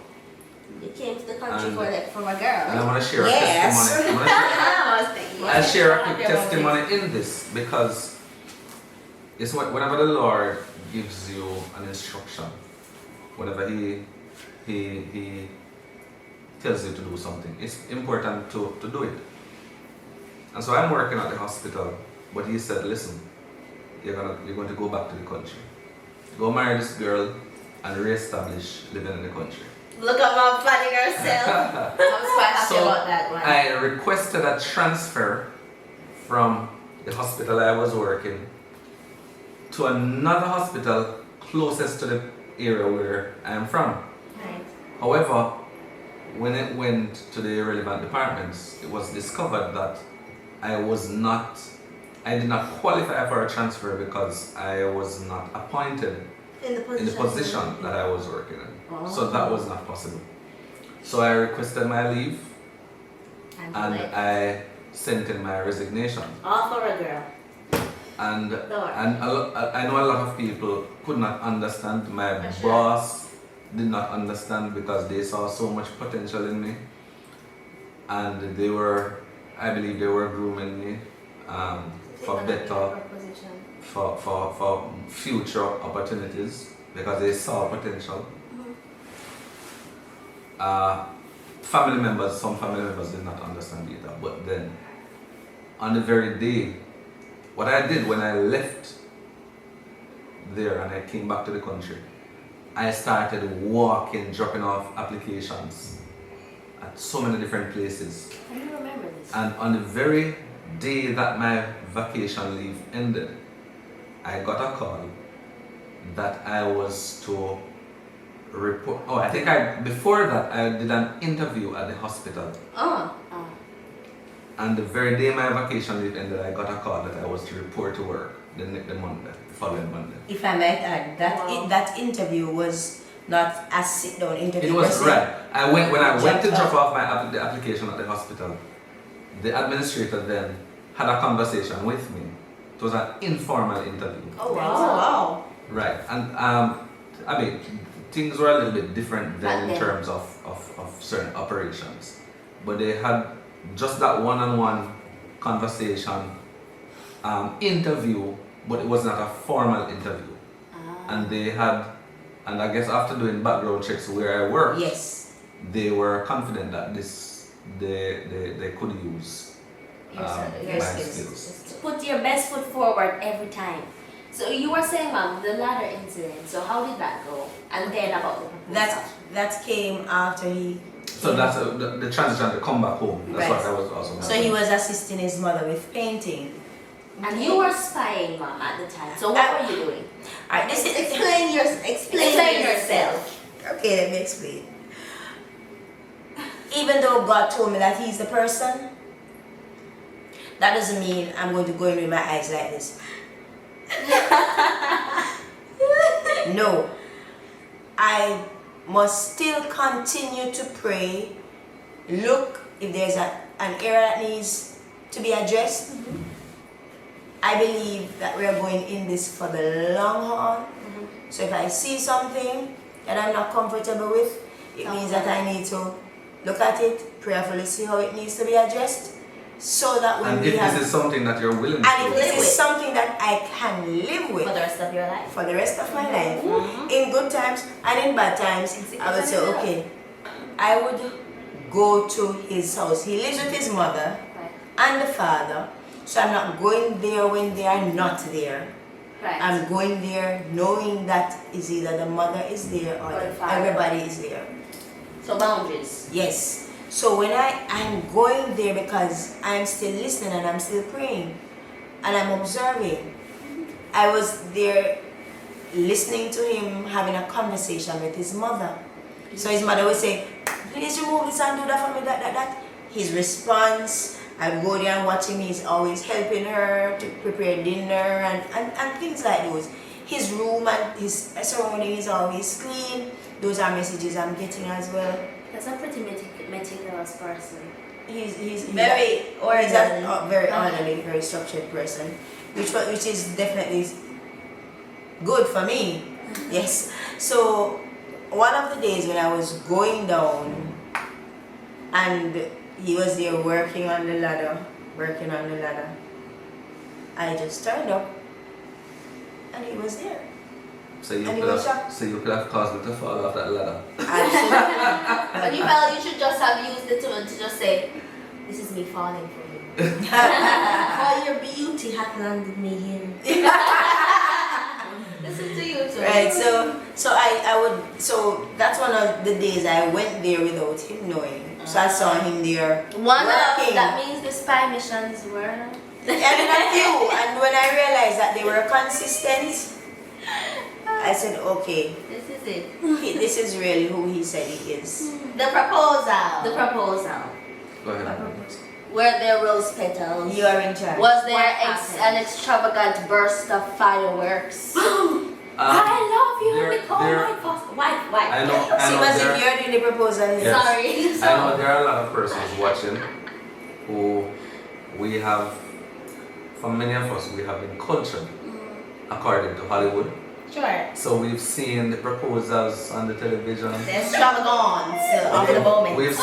Speaker 3: They came to the country
Speaker 2: And-
Speaker 3: for a girl.
Speaker 2: And I want to share
Speaker 4: Yes.
Speaker 2: a testimony.
Speaker 1: I was thinking.
Speaker 2: I I share a
Speaker 3: Have
Speaker 2: quick
Speaker 3: their own
Speaker 2: testimony in this because it's whenever the Lord gives you an instruction, whenever He tells you to do something, it's important to do it. And so I'm working at the hospital, but He said, listen, you're going to go back to the country. Go marry this girl and re-establish living in the country.
Speaker 3: Look at mom planning herself. I was quite happy about that one.
Speaker 2: I requested a transfer from the hospital I was working to another hospital closest to the area where I am from.
Speaker 3: Right.
Speaker 2: However, when it went to the relevant departments, it was discovered that I did not qualify for a transfer because I was not appointed
Speaker 3: In the
Speaker 2: position that I was working in.
Speaker 3: Oh.
Speaker 2: So that was not possible. So I requested my leave and I sent in my resignation.
Speaker 3: All for a girl.
Speaker 2: And
Speaker 3: Lord.
Speaker 2: I know a lot of people could not understand. My
Speaker 3: For sure.
Speaker 2: boss did not understand because they saw so much potential in me, and I believe they were grooming me for better, for future opportunities because they saw potential. Some family members did not understand either. But then, on the very day, what I did when I left there and I came back to the country, I started dropping off applications at so many different places.
Speaker 1: I don't remember this.
Speaker 2: And on the very day that my vacation leave ended, I got a call that I was to report. Oh, I think before that I did an interview at the hospital.
Speaker 3: Oh.
Speaker 2: And the very day my vacation leave ended, I got a call that I was to report to work the following Monday.
Speaker 4: If I might add,
Speaker 1: Wow.
Speaker 4: that interview was not a sit-down interview.
Speaker 2: It was
Speaker 4: per se.
Speaker 2: right. When I went to
Speaker 4: Jumped
Speaker 2: drop off the application at the hospital, the administrator then had a conversation with me. It was an informal interview.
Speaker 3: Oh
Speaker 1: Wow.
Speaker 3: wow.
Speaker 2: Right. And I mean, things were a little bit different
Speaker 1: Back
Speaker 2: then in
Speaker 1: then.
Speaker 2: terms of certain operations. But they had just that one-on-one conversation, interview, but it was not a formal interview. And they had, and I guess after doing background checks where I worked,
Speaker 4: Yes.
Speaker 2: they were confident that they could use
Speaker 3: Your
Speaker 2: my
Speaker 3: skills.
Speaker 2: skills.
Speaker 1: Put your best foot forward every time. So you were saying, Mom, the ladder incident. So how did that go? And then about the proposal.
Speaker 4: That came after he.
Speaker 2: So that's the transition to come back home. That's
Speaker 4: Right.
Speaker 2: what I was also.
Speaker 4: So he was assisting his mother with painting.
Speaker 1: And you were spying, Mom, at the time. So what were you doing?
Speaker 4: Alright, this is
Speaker 3: Explain yourself.
Speaker 4: Okay, let me explain. Even though God told me that He's the person, that doesn't mean I'm going to go in with my eyes like this. No. I must still continue to pray. Look if there's an area that needs to be addressed. I believe that we are going in this for the long haul. So if I see something that I'm not comfortable with, it means that I need to look at it, prayerfully see how it needs to be addressed, so that when
Speaker 2: And
Speaker 4: we
Speaker 2: if
Speaker 4: have,
Speaker 2: this is something that you're willing to
Speaker 4: and if
Speaker 2: do,
Speaker 4: this is something that I can live with
Speaker 1: For the rest of your life.
Speaker 4: for the rest of my life, in good times and in bad times, I would say, okay, I would go to his house. He lives with his mother
Speaker 1: Right.
Speaker 4: and the father, so I'm not going there when they are not there.
Speaker 1: Right.
Speaker 4: I'm going there knowing that is either the mother is there or
Speaker 1: Or the father.
Speaker 4: everybody is there.
Speaker 1: So boundaries.
Speaker 4: Yes. So when I'm going there because I'm still listening and I'm still praying and I'm observing. I was there listening to him having a conversation with his mother. So his mother would say, please remove this and do that for me, that. His response, I go there and watch him, he's always helping her to prepare dinner and things like those. His room and his surrounding is always clean. Those are messages I'm getting as well.
Speaker 1: That's a pretty meticulous person.
Speaker 4: He's
Speaker 3: Very orderly.
Speaker 4: a very orderly, very structured person, which is definitely good for me. Yes. So one of the days when I was going down, and he was there working on the ladder, working on the ladder. I just turned up and he was there.
Speaker 2: So you
Speaker 4: And he
Speaker 2: could
Speaker 4: was
Speaker 2: have,
Speaker 4: shocked.
Speaker 2: so you could have caused me to fall off that ladder.
Speaker 4: Absolutely.
Speaker 1: But you felt you should just have used it to just say, this is me falling for you.
Speaker 3: All your beauty hath landed me here.
Speaker 1: Listen to you too.
Speaker 4: Right, so that's one of the days I went there without him knowing. So I saw him there
Speaker 1: One of
Speaker 4: working.
Speaker 1: that means the spy missions were.
Speaker 4: And a few, and when I realized that they were consistent, I said, okay,
Speaker 1: This is it.
Speaker 4: this is really who he said he is.
Speaker 3: The proposal.
Speaker 1: The proposal.
Speaker 2: Go ahead.
Speaker 3: Were there rose petals?
Speaker 4: You are in charge.
Speaker 1: Was there
Speaker 3: What happened?
Speaker 1: an extravagant burst of fireworks?
Speaker 2: Um,
Speaker 1: I love you
Speaker 2: there-
Speaker 1: with all
Speaker 2: there-
Speaker 1: my force. Why?
Speaker 2: I know, I
Speaker 4: See,
Speaker 2: know
Speaker 4: was
Speaker 2: there,
Speaker 4: it you're doing the proposal?
Speaker 2: Yes.
Speaker 1: Sorry.
Speaker 2: I know there are a lot of persons watching who we have, for many of us, we have been cultured according to Hollywood.
Speaker 3: Sure.
Speaker 2: So we've seen the proposals on the television.
Speaker 3: The extravagance of the moment.
Speaker 2: We've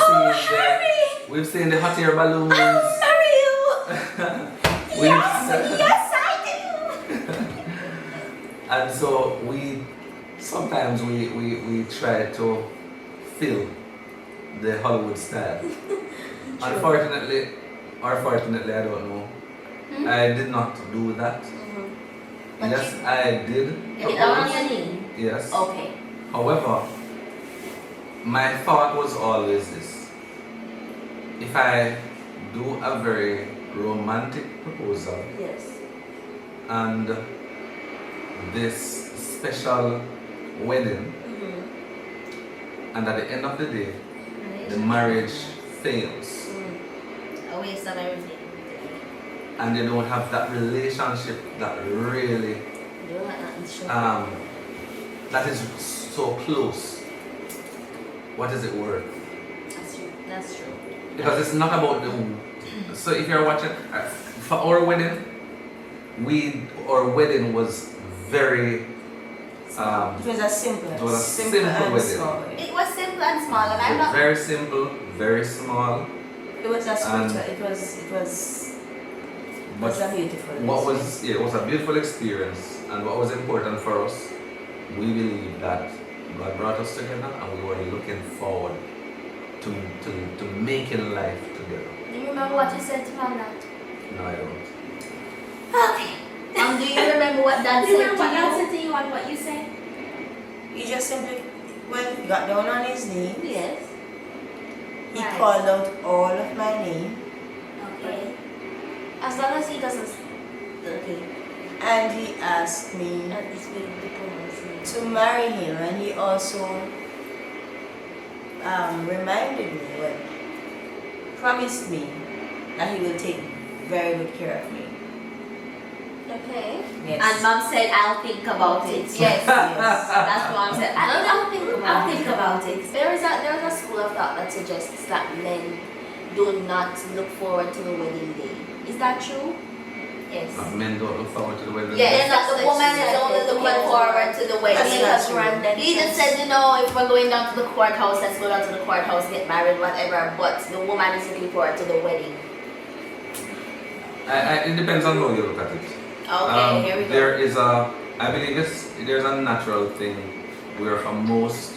Speaker 2: seen the hot air balloons.
Speaker 3: Marry you.
Speaker 2: We've
Speaker 3: Yes, I do.
Speaker 2: And so sometimes we try to fill the Hollywood style. Unfortunately, or fortunately, I don't know. I did not do that.
Speaker 1: But
Speaker 2: Yes, I did.
Speaker 1: You did that on your knee?
Speaker 2: Yes.
Speaker 1: Okay.
Speaker 2: However, my thought was always this. If I do a very romantic proposal
Speaker 1: Yes.
Speaker 2: and this special wedding, and at the end of the day, the marriage fails,
Speaker 3: A waste of everything.
Speaker 2: and you don't have that relationship that really, that is so close, what is it worth?
Speaker 3: That's true.
Speaker 2: Because it's not about the. So if you're watching, for our wedding, our wedding was very.
Speaker 4: It was a simple,
Speaker 2: It was a simple
Speaker 4: and
Speaker 2: wedding.
Speaker 4: small.
Speaker 3: It was simple and small, and I'm not.
Speaker 2: Very simple, very small.
Speaker 4: It was a
Speaker 2: And-
Speaker 4: spiritual. It was
Speaker 2: But
Speaker 4: a beautiful.
Speaker 2: what was it was a beautiful experience, and what was important for us, we believe that God brought us together, and we were looking forward to making life together.
Speaker 1: Do you remember what you said to him on that?
Speaker 2: No, I don't.
Speaker 1: Okay.
Speaker 3: Do you remember what Dad
Speaker 1: Do you
Speaker 3: said
Speaker 1: remember what God
Speaker 3: to you?
Speaker 1: said to you and what you said?
Speaker 4: He just simply, when he got down on his knee,
Speaker 1: Yes.
Speaker 4: he
Speaker 1: Right.
Speaker 4: called out all of my name,
Speaker 1: Okay. As long as he doesn't. Okay.
Speaker 4: and he asked me
Speaker 1: At this big diplomacy.
Speaker 4: to marry him, and he also reminded me, promised me that he will take very good care of me.
Speaker 1: Okay.
Speaker 4: Yes.
Speaker 1: And mom said, I'll think about it. Yes.
Speaker 4: Yes.
Speaker 1: That's what mom said. I'll think about it. There is a school of thought that suggests that men do not look forward to the wedding day. Is that true? Yes.
Speaker 2: Men don't look forward to the wedding.
Speaker 3: Yes, that the
Speaker 1: That's
Speaker 3: woman
Speaker 1: what
Speaker 3: is
Speaker 1: she
Speaker 3: only
Speaker 1: said.
Speaker 3: looking forward to the wedding.
Speaker 4: That's not
Speaker 1: Because
Speaker 4: true.
Speaker 3: He just said, you know, if we're going down to the courthouse, let's go down to the courthouse, get married, whatever. But the woman is looking forward to the wedding.
Speaker 2: It depends on how you look at it.
Speaker 3: Okay, here we go.
Speaker 2: There is I believe there's a natural thing where for most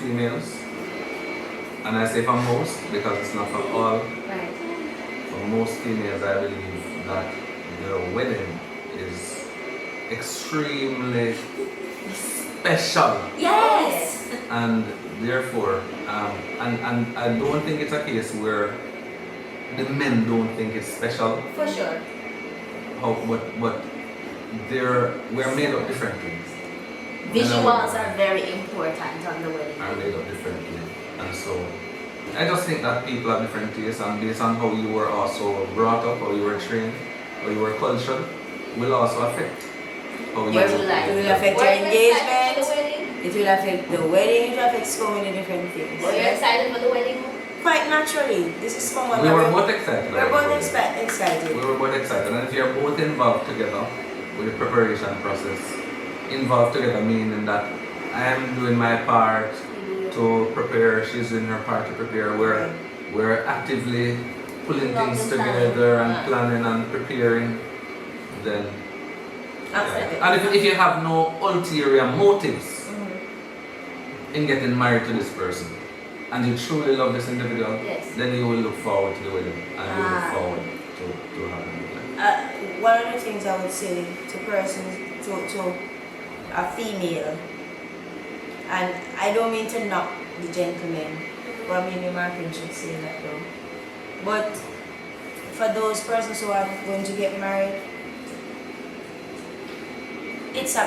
Speaker 2: females, and I say for most because it's not for all,
Speaker 1: Right.
Speaker 2: for most females I believe that their wedding is extremely special,
Speaker 1: Yes.
Speaker 2: and therefore, and I don't think it's a case where the men don't think it's special.
Speaker 1: For sure.
Speaker 2: But we're made up differently.
Speaker 1: Visuals are very important on the wedding.
Speaker 2: Are made up differently, and so I just think that people have different tastes, and based on how you were also brought up, how you were trained, how you were cultured, will also affect how you.
Speaker 1: Your life.
Speaker 4: It will affect
Speaker 3: Were
Speaker 4: your
Speaker 3: you excited for
Speaker 4: engagement.
Speaker 3: the wedding?
Speaker 4: It will affect the wedding. It will affect so many different things.
Speaker 3: Were you excited for the wedding?
Speaker 4: Quite naturally, this is someone
Speaker 2: We
Speaker 4: that
Speaker 2: were both excited.
Speaker 4: we're both excited.
Speaker 2: We were both excited, and if you're both involved together with the preparation process, involved together meaning that I am doing my part to prepare, she's doing her part to prepare. We're actively pulling
Speaker 1: Long
Speaker 2: things
Speaker 1: time.
Speaker 2: together and planning and preparing, then
Speaker 4: Absolutely.
Speaker 2: and if you have no ulterior motives
Speaker 4: Mhm.
Speaker 2: in getting married to this person, and you truly love this individual,
Speaker 1: Yes.
Speaker 2: then you will look forward to the wedding and you will look
Speaker 1: Ah.
Speaker 2: forward to having the wedding.
Speaker 4: One of the things I would say to persons, to a female, and I don't mean to knock the gentlemen, but maybe Martin should say that though. But for those persons who are going to get married, it's a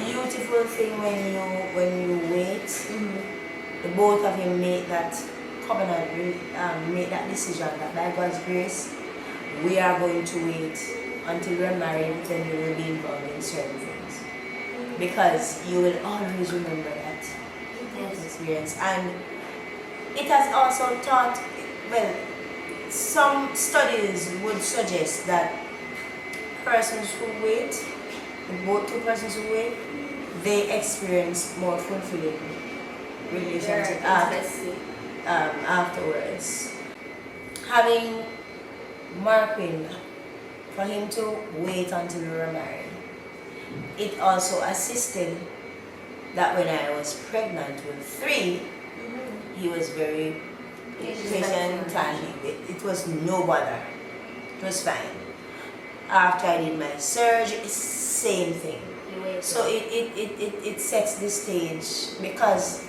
Speaker 4: beautiful thing when you wait. The both of you make that covenant, make that decision that by God's grace we are going to wait until we're married, then we will be involved in certain things, because you will always remember that experience. And it has also taught, well, some studies would suggest that persons who wait, both two persons who wait, they experience more fulfilling relationships afterwards. Having Marquin, for him to wait until we were married, it also assisted that when I was pregnant with 3, he was very patient and it was no bother. It was fine. After I did my surgery, same thing. So it sets the stage, because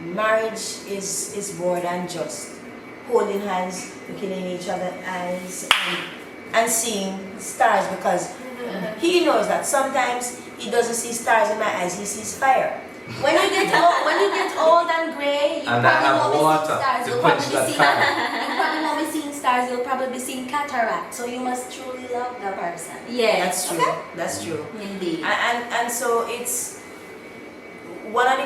Speaker 4: marriage is more than just holding hands, looking in each other's eyes, and seeing stars, because he knows that sometimes he doesn't see stars in my eyes, he sees fire.
Speaker 1: When you get old and grey, you
Speaker 2: And I have
Speaker 1: probably won't be
Speaker 2: water
Speaker 1: seeing stars.
Speaker 2: to
Speaker 1: You'll
Speaker 2: quench
Speaker 1: probably
Speaker 2: that
Speaker 1: be
Speaker 2: fire.
Speaker 1: you probably won't be seeing stars. You'll probably be seeing cataract. So you must truly love that person. Yeah,
Speaker 4: That's true.
Speaker 1: Okay?
Speaker 4: That's true.
Speaker 1: Indeed.
Speaker 4: And so it's one of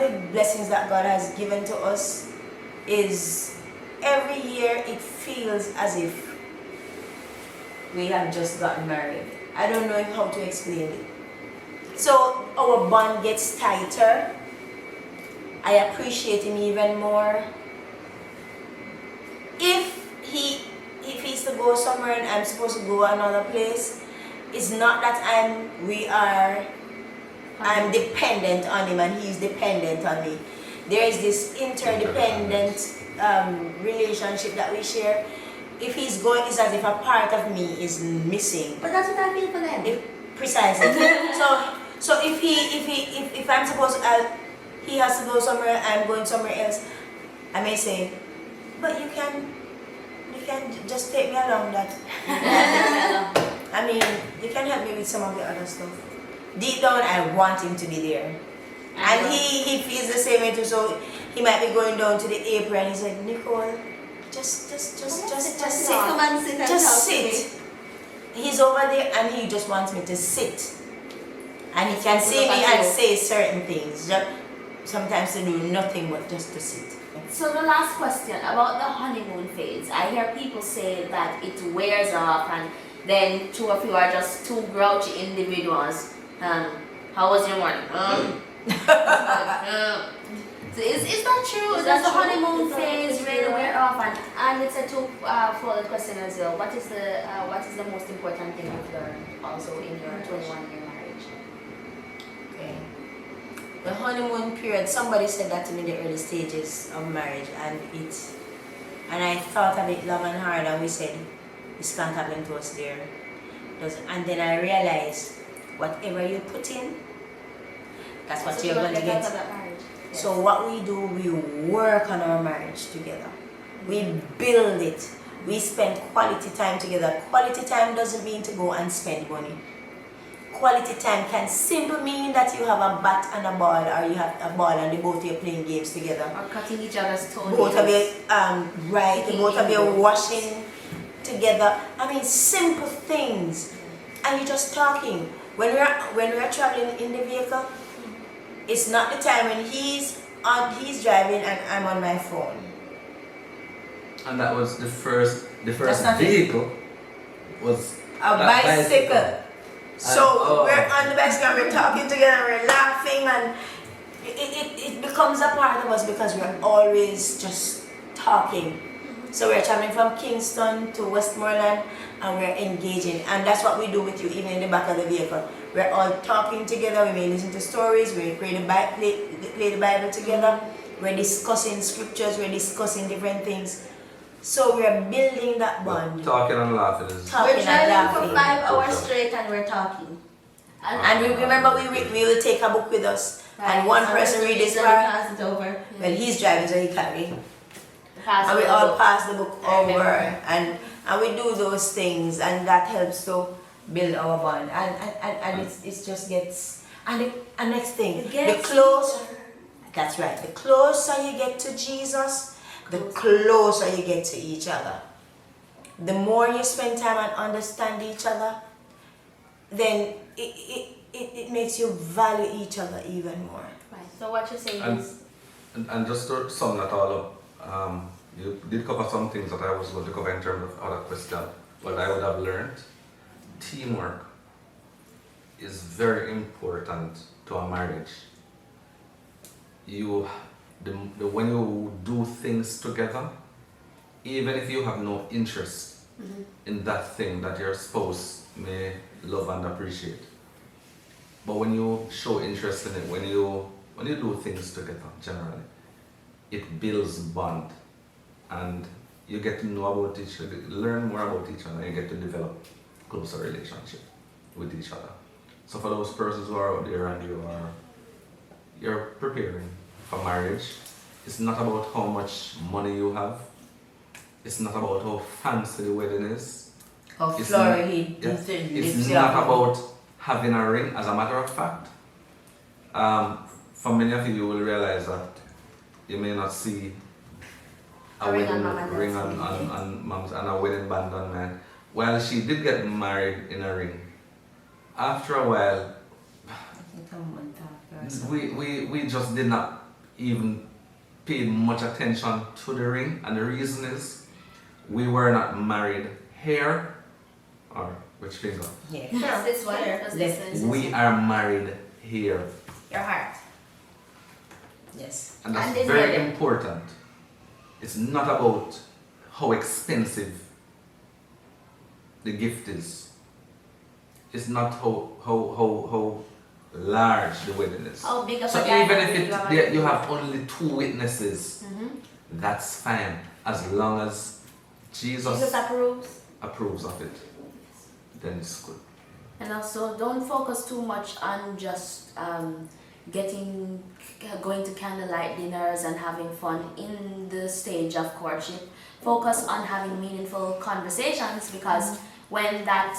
Speaker 4: the blessings that God has given to us is every year it feels as if we have just gotten married. I don't know how to explain it. So our bond gets tighter. I appreciate him even more. If he's to go somewhere and I'm supposed to go another place, it's not that I'm dependent on him and he's dependent on me. There is this interdependent relationship that we share. If he's going, it's as if a part of me is missing.
Speaker 1: But that's what I feel for them.
Speaker 4: Precisely. so if I'm supposed to, he has to go somewhere, I'm going somewhere else, I may say, but you can just take me along that. I mean, you can help me with some of the other stuff. Deep down, I want him to be there. And he feels the same way too, so he might be going down to the apron and he's like, Nicole, just sit.
Speaker 1: Come and sit and
Speaker 4: Just
Speaker 1: talk to me.
Speaker 4: sit. He's over there and he just wants me to sit. And he can see me and say certain things. Sometimes to do nothing but just to sit.
Speaker 1: So the last question about the honeymoon phase. I hear people say that it wears off and then two of you are just two grouchy individuals. How was your morning? So is that true?
Speaker 3: Is
Speaker 1: Does
Speaker 3: that
Speaker 1: the
Speaker 3: true?
Speaker 1: honeymoon
Speaker 3: Is that
Speaker 1: phase
Speaker 3: true?
Speaker 1: really wear off? And it's a two-fold question as well. What is the most important thing you've learned also in your 21-year marriage?
Speaker 4: Okay. The honeymoon period, somebody said that to me in the early stages of marriage, and I thought of it long and hard, and we said, this can't happen to us there. And then I realized, whatever you put in, that's what you're going to get. So what we do, we work on our marriage together. We build it. We spend quality time together. Quality time doesn't mean to go and spend money. Quality time can simply mean that you have a bat and a ball, or you have a ball and the both of you are playing games together.
Speaker 1: Or cutting each other's toenails.
Speaker 4: Both of you, both of you washing together. I mean, simple things. And you're just talking. When we're traveling in the vehicle, it's not the time when he's driving and I'm on my phone.
Speaker 2: And that was the first
Speaker 4: That's not
Speaker 2: vehicle was
Speaker 4: A
Speaker 2: that
Speaker 4: bicycle. So
Speaker 2: oh.
Speaker 4: we're on the bicycle, we're talking together, we're laughing, and it becomes a part of us because we're always just talking. So we're traveling from Kingston to Westmoreland and we're engaging. And that's what we do with you, even in the back of the vehicle. We're all talking together, we may listen to stories, we play the Bible together, we're discussing scriptures, we're discussing different things. So we're building that bond.
Speaker 2: Talking and laughing is
Speaker 4: Talking
Speaker 3: We're
Speaker 4: and
Speaker 3: driving for
Speaker 4: laughing.
Speaker 3: 5 hours straight and we're talking.
Speaker 4: And we remember we will take a book with us. And one person read this part.
Speaker 3: Pass it over.
Speaker 4: Well, he's driving, so he carry.
Speaker 1: Pass
Speaker 4: And we
Speaker 1: the
Speaker 4: all
Speaker 1: book.
Speaker 4: pass the book
Speaker 1: I
Speaker 4: over,
Speaker 1: remember.
Speaker 4: and we do those things, and that helps to build our bond. And it just gets. And the next thing, the close. That's right. The closer you get to Jesus, the closer you get to each other. The more you spend time and understand each other, then it makes you value each other even more.
Speaker 1: Right. So what you're saying
Speaker 2: And-
Speaker 1: is,
Speaker 2: and just to sum that all up, you did cover some things that I was going to cover in terms of other questions, but I would have learned teamwork is very important to a marriage. When you do things together, even if you have no interest in that thing that your spouse may love and appreciate, but when you show interest in it, when you do things together, generally, it builds bond, and you get to know about each other, learn more about each other, and you get to develop closer relationship with each other. So for those persons who are out there and you're preparing for marriage, it's not about how much money you have, it's not about how fancy the wedding is,
Speaker 4: How
Speaker 2: It's
Speaker 4: flowery
Speaker 2: not-
Speaker 4: he
Speaker 2: yeah,
Speaker 4: lifts
Speaker 2: it's
Speaker 4: you
Speaker 2: not
Speaker 4: up.
Speaker 2: about having a ring. As a matter of fact, for many of you will realize that you may not see a
Speaker 1: A ring
Speaker 2: wedding
Speaker 1: on mom and dad's
Speaker 2: ring
Speaker 1: finger.
Speaker 2: on mom's and a wedding band on mine. Well, she did get married in a ring. After a while,
Speaker 4: I think a month after or something.
Speaker 2: we just did not even pay much attention to the ring, and the reason is we were not married here, or which finger?
Speaker 4: Yeah.
Speaker 1: that's this one.
Speaker 3: Here.
Speaker 1: That's this
Speaker 4: Left.
Speaker 1: one. This one.
Speaker 2: We are married here,
Speaker 1: Your heart.
Speaker 4: Yes.
Speaker 2: and that's
Speaker 1: And in
Speaker 2: very
Speaker 1: heaven.
Speaker 2: important. It's not about how expensive the gift is. It's not how large the wedding is.
Speaker 1: How big of
Speaker 2: So
Speaker 1: a diamond
Speaker 2: even if
Speaker 1: ring
Speaker 2: it,
Speaker 1: you have on
Speaker 2: there,
Speaker 1: your
Speaker 2: you
Speaker 1: finger.
Speaker 2: have only 2 witnesses, that's fine, as long as Jesus
Speaker 1: Jesus approves.
Speaker 2: approves of it, then it's good.
Speaker 1: And also, don't focus too much on just going to candlelight dinners and having fun in the stage of courtship. Focus on having meaningful conversations, because when that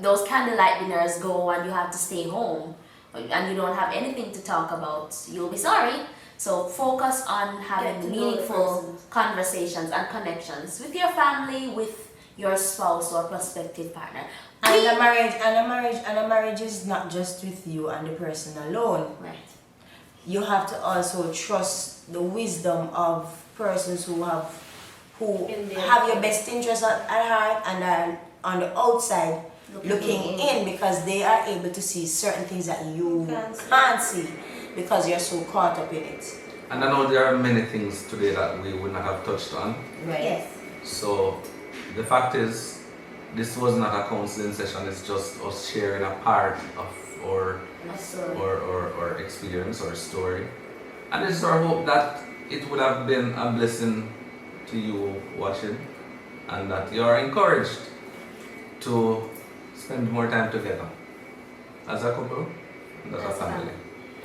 Speaker 1: those candlelight dinners go and you have to stay home and you don't have anything to talk about, you'll be sorry. So focus on
Speaker 3: Get
Speaker 1: having
Speaker 3: to know the
Speaker 1: meaningful
Speaker 3: person.
Speaker 1: conversations and connections with your family, with your spouse or prospective partner.
Speaker 4: And a marriage is not just with you and the person alone.
Speaker 1: Right.
Speaker 4: You have to also trust the wisdom of persons who
Speaker 3: In their
Speaker 4: have your best interest at heart and are on the outside looking in, because they are able to see certain things that you can't see because you're so caught up in it.
Speaker 2: And I know there are many things today that we would not have touched on.
Speaker 4: Right.
Speaker 3: Yes.
Speaker 2: So the fact is, this was not a counseling session, it's just us sharing a part of our or experience or story. And it's our hope that it would have been a blessing to you watching, and that you are encouraged to spend more time together as a couple and as a
Speaker 1: As a
Speaker 2: family.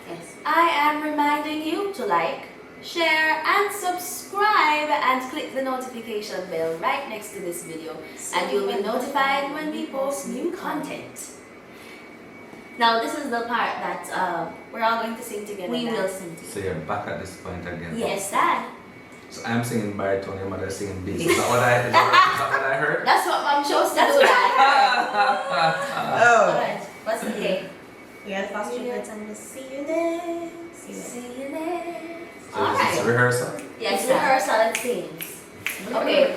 Speaker 1: Yes. I am reminding you to like, share and subscribe and click the notification bell right next to this video, and you'll be notified when we post new content. Now this is the part that
Speaker 3: We're all going to sing together.
Speaker 1: we
Speaker 3: now.
Speaker 1: will sing to.
Speaker 2: So you're back at this point again.
Speaker 1: Yes, Dad.
Speaker 2: So I'm singing baritone, your mother singing bass. Is that what I heard?
Speaker 1: That's what Mom chose to do, Dad.
Speaker 4: Oh.
Speaker 3: Alright, what's the
Speaker 1: Okay.
Speaker 3: We are the fast triplets and we'll see you next.
Speaker 1: See you next.
Speaker 2: So this is
Speaker 1: Alright.
Speaker 2: rehearsal.
Speaker 1: Yes, rehearsal and scenes. Okay.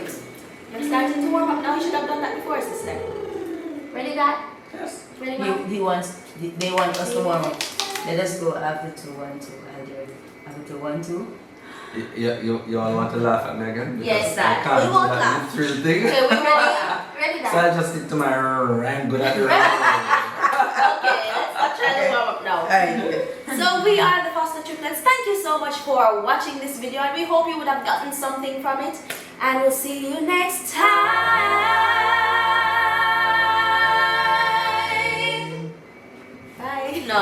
Speaker 1: You're starting to warm up now. You should have done that before, sister. Ready, Dad?
Speaker 2: Yes.
Speaker 1: Ready, Mom?
Speaker 4: They want us to warm up. Let us go after 2, 1, 2. I'll do it. After 2, 1, 2.
Speaker 2: You all want to laugh at me again?
Speaker 1: Yes,
Speaker 2: Because I
Speaker 1: sir.
Speaker 2: can't
Speaker 3: We
Speaker 2: do
Speaker 3: won't
Speaker 2: that
Speaker 3: laugh.
Speaker 2: thrill thing.
Speaker 1: Okay, we ready? Ready
Speaker 2: So
Speaker 1: now?
Speaker 2: I just stick to my I'm good at the
Speaker 1: Okay, let's try to warm up now.
Speaker 4: Alright.
Speaker 1: So we are the Foster Triplets. Thank you so much for watching this video, and we hope you would have gotten something from it. And we'll see you next time. Bye.
Speaker 3: No.